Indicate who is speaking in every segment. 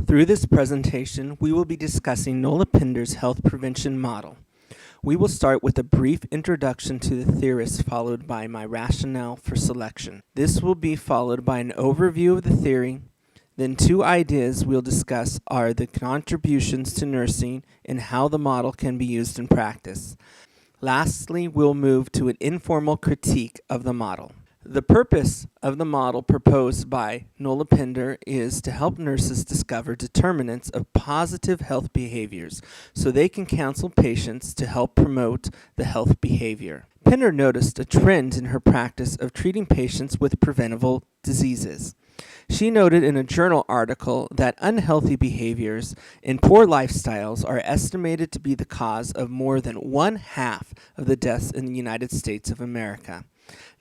Speaker 1: Through this presentation, we will be discussing Nola Pender's health prevention model. We will start with a brief introduction to the theorist followed by my rationale for selection. This will be followed by an overview of the theory. Then two ideas we'll discuss are the contributions to nursing and how the model can be used in practice. Lastly, we'll move to an informal critique of the model. The purpose of the model proposed by Nola Pender is to help nurses discover determinants of positive health behaviors so they can counsel patients to help promote the health behavior. Pender noticed a trend in her practice of treating patients with preventable diseases. She noted in a journal article that unhealthy behaviors and poor lifestyles are estimated to be the cause of more than 1/2 of the deaths in the United States of America.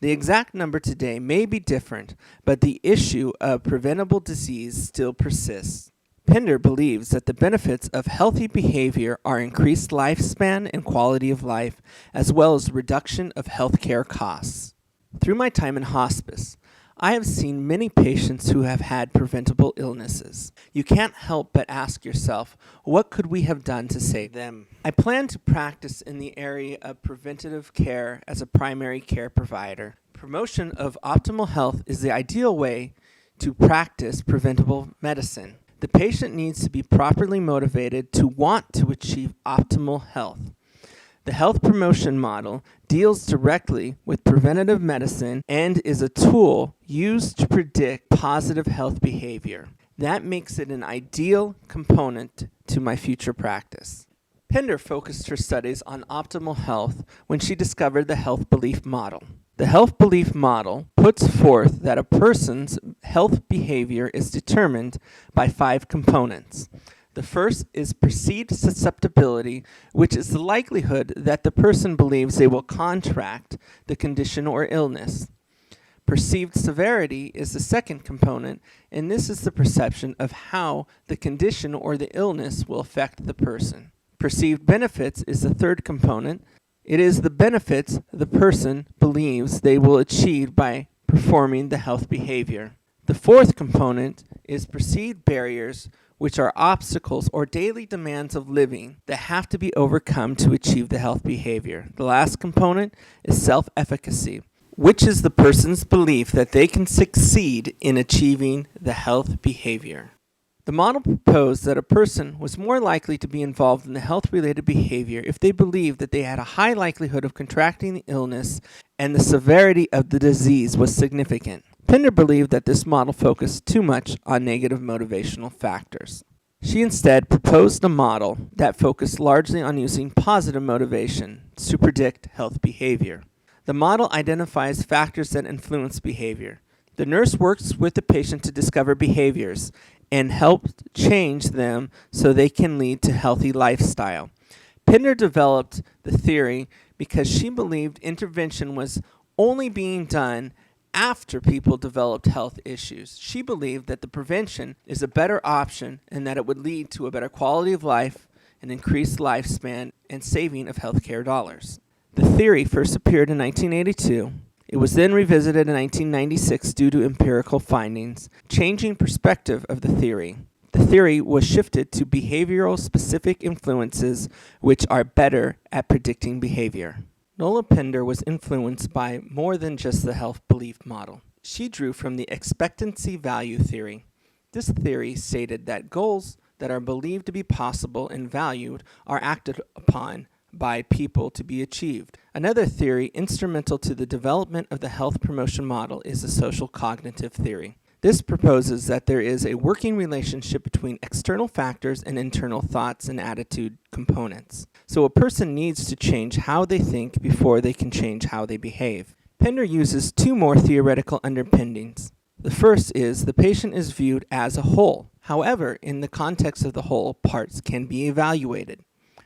Speaker 1: The exact number today may be different, but the issue of preventable disease still persists. Pender believes that the benefits of healthy behavior are increased lifespan and quality of life, as well as reduction of healthcare costs. Through my time in hospice, I have seen many patients who have had preventable illnesses. You can't help but ask yourself, what could we have done to save them? I plan to practice in the area of preventative care as a primary care provider. Promotion of optimal health is the ideal way to practice preventable medicine. The patient needs to be properly motivated to want to achieve optimal health. The health promotion model deals directly with preventative medicine and is a tool used to predict positive health behavior. That makes it an ideal component to my future practice. Pender focused her studies on optimal health when she discovered the health belief model. The health belief model puts forth that a person's health behavior is determined by 5 components. The first is perceived susceptibility, which is the likelihood that the person believes they will contract the condition or illness. Perceived severity is the second component, and this is the perception of how the condition or the illness will affect the person. Perceived benefits is the third component. It is the benefits the person believes they will achieve by performing the health behavior. The fourth component is perceived barriers, which are obstacles or daily demands of living that have to be overcome to achieve the health behavior. The last component is self-efficacy, which is the person's belief that they can succeed in achieving the health behavior. The model proposed that a person was more likely to be involved in the health-related behavior if they believed that they had a high likelihood of contracting the illness and the severity of the disease was significant. Pender believed that this model focused too much on negative motivational factors. She instead proposed a model that focused largely on using positive motivation to predict health behavior. The model identifies factors that influence behavior. The nurse works with the patient to discover behaviors and help change them so they can lead to healthy lifestyle. Pender developed the theory because she believed intervention was only being done after people developed health issues. She believed that the prevention is a better option and that it would lead to a better quality of life, an increased lifespan, and saving of healthcare dollars. The theory first appeared in 1982. It was then revisited in 1996 due to empirical findings, changing perspective of the theory. The theory was shifted to behavioral specific influences which are better at predicting behavior. Nola Pender was influenced by more than just the health belief model. She drew from the expectancy value theory. This theory stated that goals that are believed to be possible and valued are acted upon by people to be achieved. Another theory instrumental to the development of the health promotion model is the social cognitive theory. This proposes that there is a working relationship between external factors and internal thoughts and attitude components. So a person needs to change how they think before they can change how they behave. Pender uses 2 more theoretical underpinnings. The first is the patient is viewed as a whole. However, in the context of the whole, parts can be evaluated.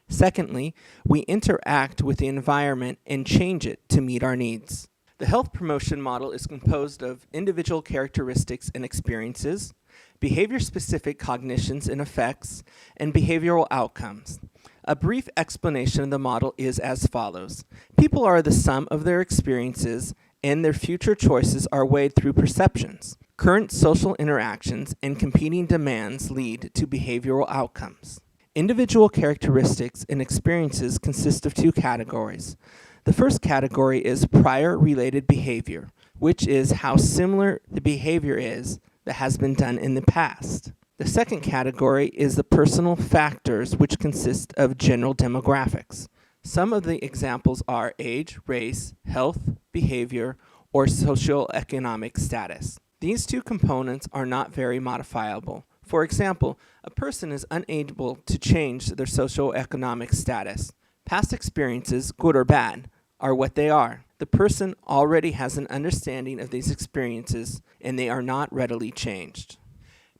Speaker 1: Secondly, we interact with the environment and change it to meet our needs. The health promotion model is composed of individual characteristics and experiences, behavior-specific cognitions and effects, and behavioral outcomes. A brief explanation of the model is as follows. People are the sum of their experiences, and their future choices are weighed through perceptions. Current social interactions and competing demands lead to behavioral outcomes. Individual characteristics and experiences consist of two categories. The first category is prior related behavior, which is how similar the behavior is that has been done in the past. The second category is the personal factors, which consist of general demographics. Some of the examples are age, race, health, behavior, or socioeconomic status. These two components are not very modifiable. For example, a person is unable to change their socioeconomic status. Past experiences, good or bad, are what they are. The person already has an understanding of these experiences, and they are not readily changed.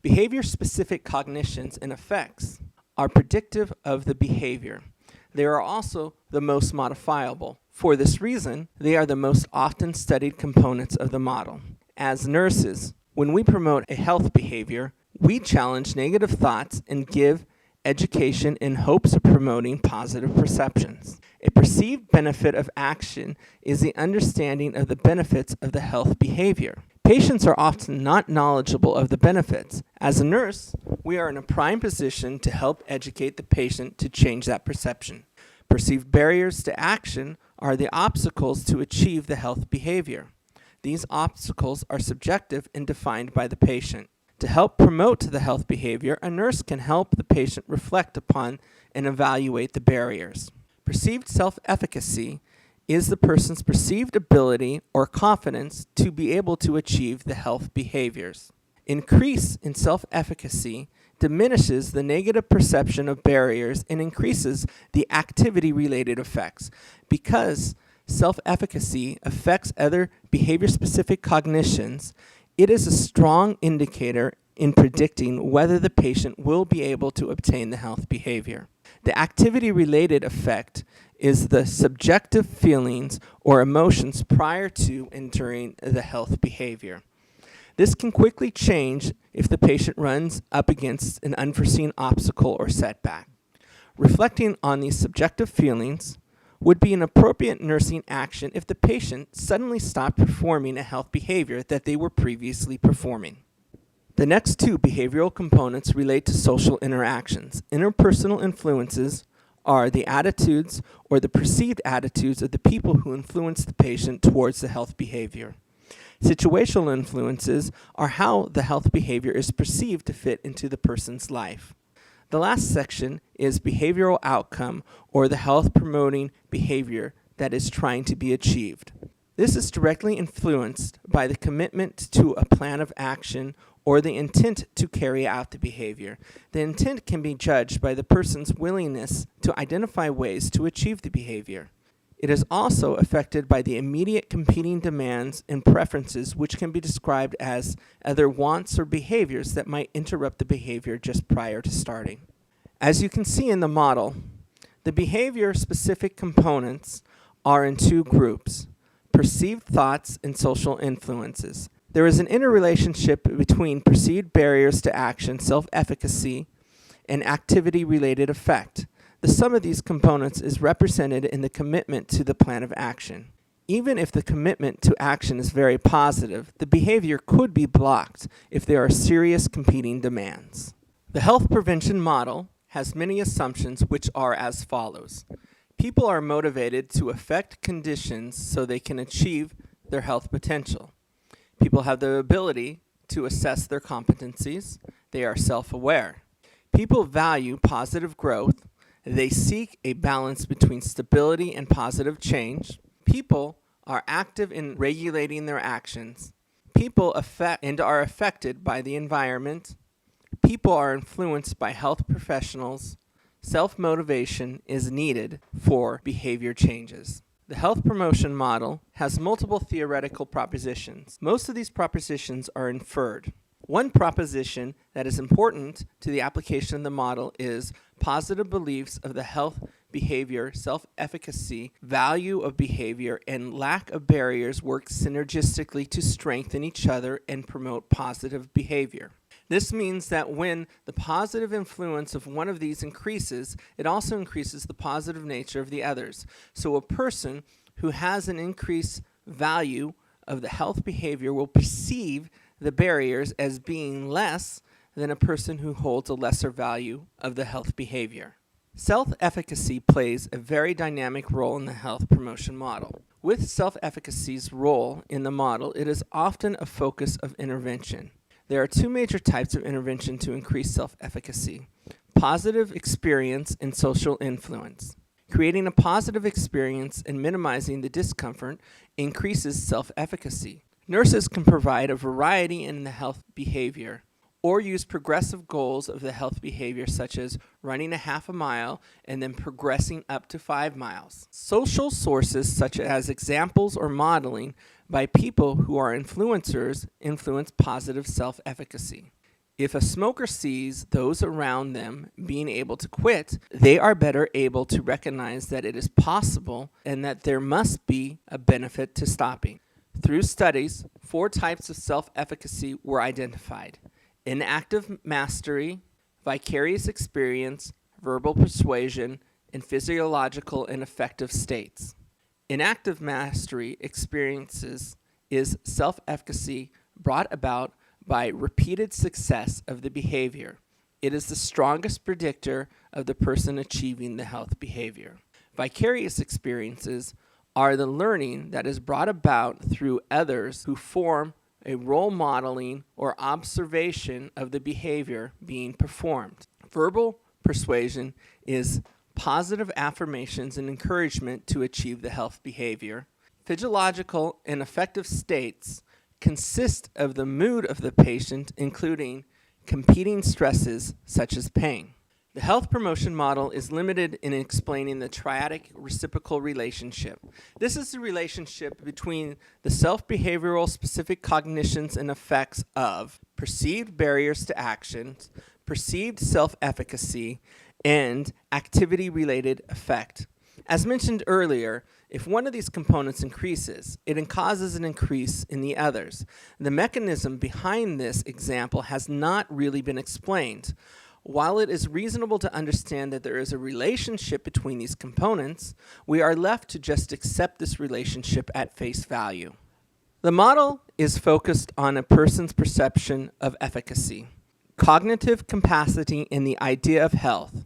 Speaker 1: Behavior-specific cognitions and effects are predictive of the behavior. They are also the most modifiable. For this reason, they are the most often studied components of the model. As nurses, when we promote a health behavior, we challenge negative thoughts and give education in hopes of promoting positive perceptions. A perceived benefit of action is the understanding of the benefits of the health behavior. Patients are often not knowledgeable of the benefits. As a nurse, we are in a prime position to help educate the patient to change that perception. Perceived barriers to action are the obstacles to achieve the health behavior. These obstacles are subjective and defined by the patient. To help promote the health behavior, a nurse can help the patient reflect upon and evaluate the barriers. Perceived self-efficacy is the person's perceived ability or confidence to be able to achieve the health behaviors. Increase in self-efficacy diminishes the negative perception of barriers and increases the activity-related effects. Because self-efficacy affects other behavior-specific cognitions, it is a strong indicator in predicting whether the patient will be able to obtain the health behavior. The activity-related effect is the subjective feelings or emotions prior to and during the health behavior. This can quickly change if the patient runs up against an unforeseen obstacle or setback. Reflecting on these subjective feelings would be an appropriate nursing action if the patient suddenly stopped performing a health behavior that they were previously performing. The next two behavioral components relate to social interactions. Interpersonal influences are the attitudes or the perceived attitudes of the people who influence the patient towards the health behavior. Situational influences are how the health behavior is perceived to fit into the person's life. The last section is behavioral outcome, or the health-promoting behavior that is trying to be achieved. This is directly influenced by the commitment to a plan of action or the intent to carry out the behavior. The intent can be judged by the person's willingness to identify ways to achieve the behavior. It is also affected by the immediate competing demands and preferences, which can be described as other wants or behaviors that might interrupt the behavior just prior to starting. As you can see in the model, the behavior-specific components are in two groups: perceived thoughts and social influences. There is an interrelationship between perceived barriers to action, self-efficacy, and activity-related effect. The sum of these components is represented in the commitment to the plan of action. Even if the commitment to action is very positive, the behavior could be blocked if there are serious competing demands. The health prevention model has many assumptions which are as follows. People are motivated to affect conditions so they can achieve their health potential. People have the ability to assess their competencies. They are self-aware. People value positive growth. They seek a balance between stability and positive change. People are active in regulating their actions. People affect and are affected by the environment. People are influenced by health professionals. Self-motivation is needed for behavior changes. The health promotion model has multiple theoretical propositions. Most of these propositions are inferred. One proposition that is important to the application of the model is positive beliefs of the health, behavior, self-efficacy, value of behavior, and lack of barriers work synergistically to strengthen each other and promote positive behavior. This means that when the positive influence of one of these increases, it also increases the positive nature of the others. So a person who has an increased value of the health behavior will perceive the barriers as being less than a person who holds a lesser value of the health behavior. Self-efficacy plays a very dynamic role in the health promotion model. With self-efficacy's role in the model, it is often a focus of intervention. There are two major types of intervention to increase self-efficacy: positive experience and social influence. Creating a positive experience and minimizing the discomfort increases self-efficacy. Nurses can provide a variety in the health behavior or use progressive goals of the health behavior, such as running a half a mile and then progressing up to 5 miles. Social sources, such as examples or modeling by people who are influencers, influence positive self-efficacy. If a smoker sees those around them being able to quit, they are better able to recognize that it is possible and that there must be a benefit to stopping. Through studies, 4 types of self-efficacy were identified: inactive mastery, vicarious experience, verbal persuasion, and physiological and affective states. Inactive mastery experiences is self-efficacy brought about by repeated success of the behavior. It is the strongest predictor of the person achieving the health behavior. Vicarious experiences are the learning that is brought about through others who form a role modeling or observation of the behavior being performed. Verbal persuasion is positive affirmations and encouragement to achieve the health behavior. Physiological and affective states consist of the mood of the patient, including competing stresses such as pain. The health promotion model is limited in explaining the triadic reciprocal relationship. This is the relationship between the self-behavioral specific cognitions and effects of perceived barriers to actions, perceived self-efficacy, and activity-related effect. As mentioned earlier, if one of these components increases, it causes an increase in the others. The mechanism behind this example has not really been explained. While it is reasonable to understand that there is a relationship between these components, we are left to just accept this relationship at face value. The model is focused on a person's perception of efficacy, cognitive capacity, and the idea of health.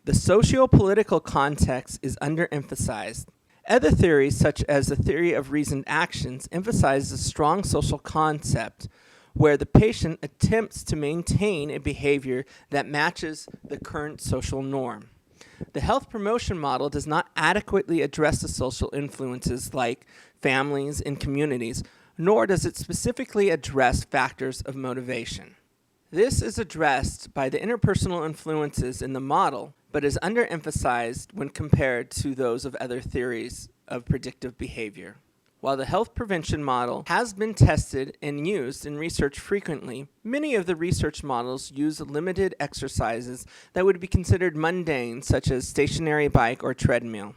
Speaker 1: The socio-political context is underemphasized. Other theories, such as the theory of reasoned actions, emphasize a strong social concept where the patient attempts to maintain a behavior that matches the current social norm. The health promotion model does not adequately address the social influences like families and communities, nor does it specifically address factors of motivation. This is addressed by the interpersonal influences in the model, but is underemphasized when compared to those of other theories of predictive behavior. While the health prevention model has been tested and used in research frequently, many of the research models use limited exercises that would be considered mundane, such as stationary bike or treadmill.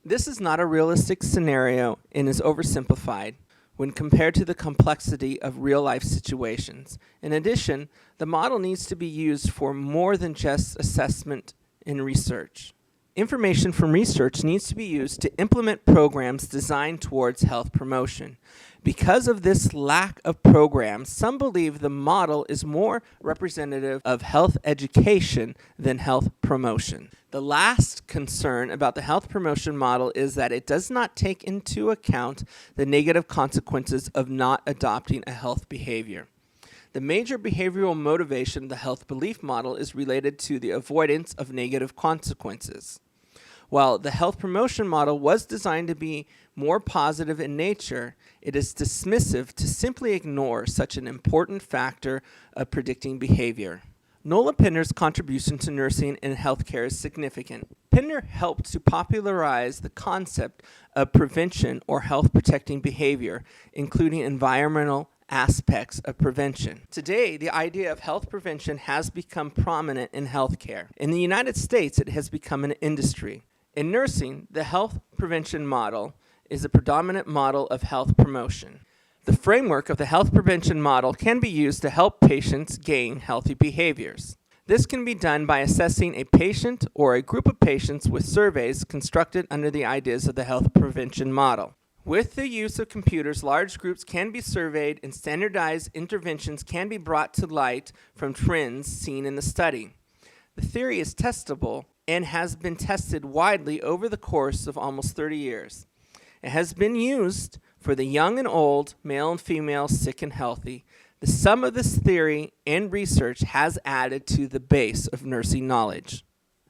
Speaker 1: This is not a realistic scenario and is oversimplified when compared to the complexity of real-life situations. In addition, the model needs to be used for more than just assessment and research. Information from research needs to be used to implement programs designed towards health promotion. Because of this lack of programs, some believe the model is more representative of health education than health promotion. The last concern about the health promotion model is that it does not take into account the negative consequences of not adopting a health behavior. The major behavioral motivation of the health belief model is related to the avoidance of negative consequences. While the health promotion model was designed to be more positive in nature, it is dismissive to simply ignore such an important factor of predicting behavior. Nola Pender's contribution to nursing and healthcare is significant. Pender helped to popularize the concept of prevention or health-protecting behavior, including environmental aspects of prevention. Today, the idea of health prevention has become prominent in healthcare. In the United States, it has become an industry. In nursing, the health prevention model is a predominant model of health promotion. The framework of the health prevention model can be used to help patients gain healthy behaviors. This can be done by assessing a patient or a group of patients with surveys constructed under the ideas of the health prevention model. With the use of computers, large groups can be surveyed and standardized interventions can be brought to light from trends seen in the study. The theory is testable and has been tested widely over the course of almost 30 years. It has been used for the young and old, male and female, sick and healthy. The sum of this theory and research has added to the base of nursing knowledge.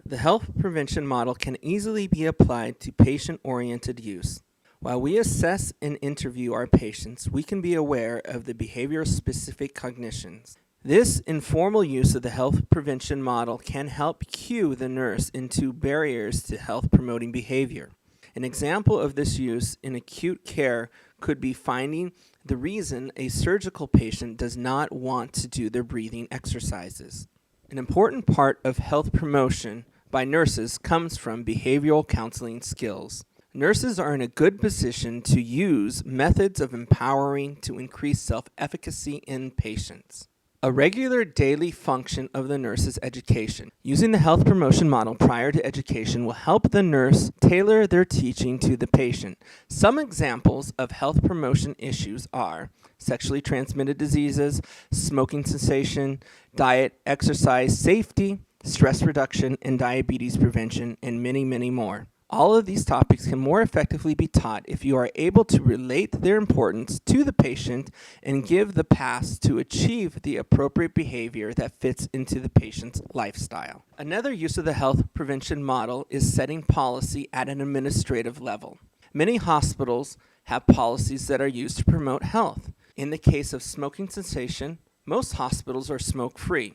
Speaker 1: The health prevention model can easily be applied to patient-oriented use. While we assess and interview our patients, we can be aware of the behavior-specific cognitions. This informal use of the health prevention model can help cue the nurse into barriers to health-promoting behavior. An example of this use in acute care could be finding the reason a surgical patient does not want to do their breathing exercises. An important part of health promotion by nurses comes from behavioral counseling skills. Nurses are in a good position to use methods of empowering to increase self-efficacy in patients. A regular daily function of the nurse's education. Using the health promotion model prior to education will help the nurse tailor their teaching to the patient. Some examples of health promotion issues are sexually transmitted diseases, smoking cessation, diet, exercise, safety, stress reduction, and diabetes prevention, and many, many more. All of these topics can more effectively be taught if you are able to relate their importance to the patient and give the paths to achieve the appropriate behavior that fits into the patient's lifestyle. Another use of the health prevention model is setting policy at an administrative level. Many hospitals have policies that are used to promote health. In the case of smoking cessation, most hospitals are smoke-free.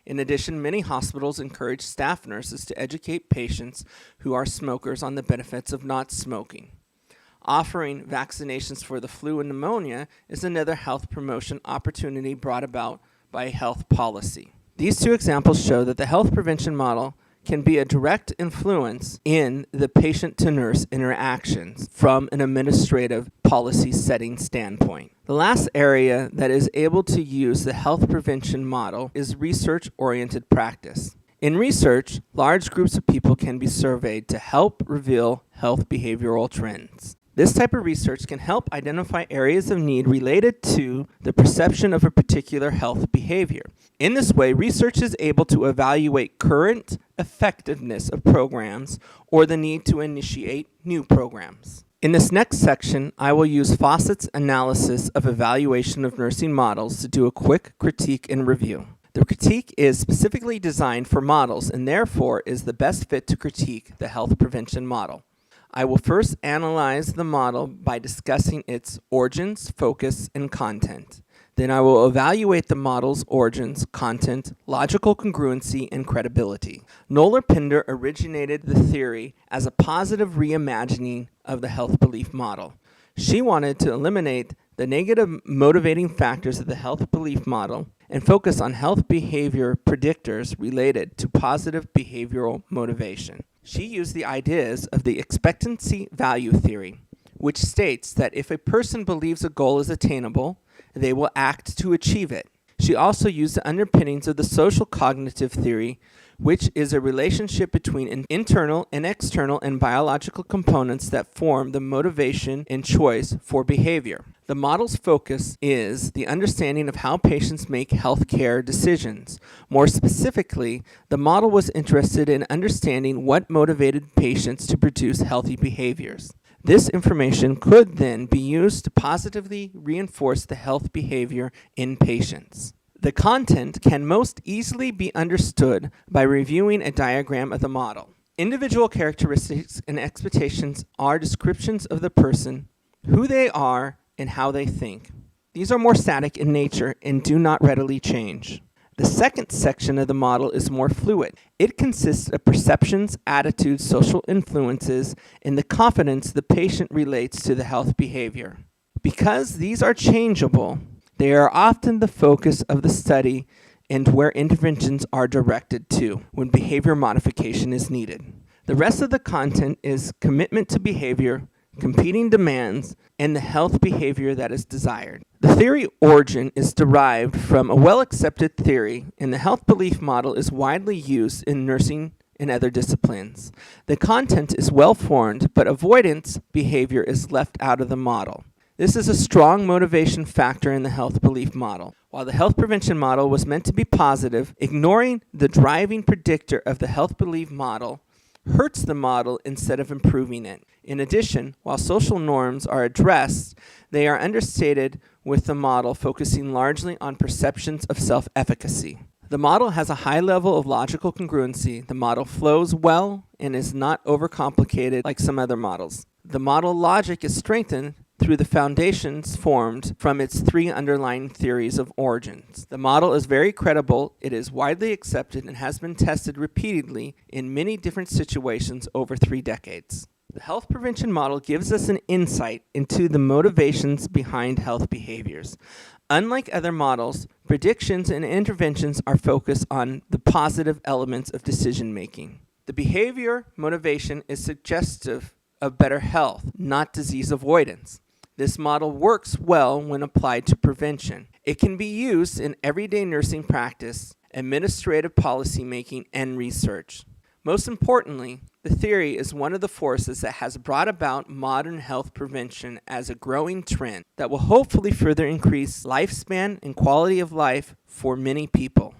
Speaker 1: In addition, many hospitals encourage staff nurses to educate patients who are smokers on the benefits of not smoking. Offering vaccinations for the flu and pneumonia is another health promotion opportunity brought about by health policy. These two examples show that the health prevention model can be a direct influence in the patient-to-nurse interactions from an administrative policy setting standpoint. The last area that is able to use the health prevention model is research-oriented practice. In research, large groups of people can be surveyed to help reveal health behavioral trends. This type of research can help identify areas of need related to the perception of a particular health behavior. In this way, research is able to evaluate current effectiveness of programs or the need to initiate new programs. In this next section, I will use Fawcett's analysis of evaluation of nursing models to do a quick critique and review. The critique is specifically designed for models and therefore is the best fit to critique the health prevention model. I will first analyze the model by discussing its origins, focus, and content. Then I will evaluate the model's origins, content, logical congruency, and credibility. Nola Pender originated the theory as a positive reimagining of the health belief model. She wanted to eliminate the negative motivating factors of the health belief model and focus on health behavior predictors related to positive behavioral motivation. She used the ideas of the expectancy value theory, which states that if a person believes a goal is attainable, they will act to achieve it. She also used the underpinnings of the social cognitive theory, which is a relationship between internal and external and biological components that form the motivation and choice for behavior. The model's focus is the understanding of how patients make healthcare decisions. More specifically, the model was interested in understanding what motivated patients to produce healthy behaviors. This information could then be used to positively reinforce the health behavior in patients. The content can most easily be understood by reviewing a diagram of the model. Individual characteristics and expectations are descriptions of the person, who they are, and how they think. These are more static in nature and do not readily change. The second section of the model is more fluid. It consists of perceptions, attitudes, social influences, and the confidence the patient relates to the health behavior. Because these are changeable, they are often the focus of the study and where interventions are directed to when behavior modification is needed. The rest of the content is commitment to behavior, competing demands, and the health behavior that is desired. The theory origin is derived from a well-accepted theory, and the health belief model is widely used in nursing in other disciplines. The content is well formed, but avoidance behavior is left out of the model. This is a strong motivation factor in the health belief model. While the health prevention model was meant to be positive, ignoring the driving predictor of the health belief model hurts the model instead of improving it. In addition, while social norms are addressed, they are understated with the model focusing largely on perceptions of self-efficacy. The model has a high level of logical congruency. The model flows well and is not overcomplicated like some other models. The model logic is strengthened through the foundations formed from its three underlying theories of origins. The model is very credible, it is widely accepted, and has been tested repeatedly in many different situations over 3 decades. The health prevention model gives us an insight into the motivations behind health behaviors. Unlike other models, predictions and interventions are focused on the positive elements of decision making. The behavior motivation is suggestive of better health, not disease avoidance. This model works well when applied to prevention. It can be used in everyday nursing practice, administrative policy making, and research. Most importantly, the theory is one of the forces that has brought about modern health prevention as a growing trend that will hopefully further increase lifespan and quality of life for many people.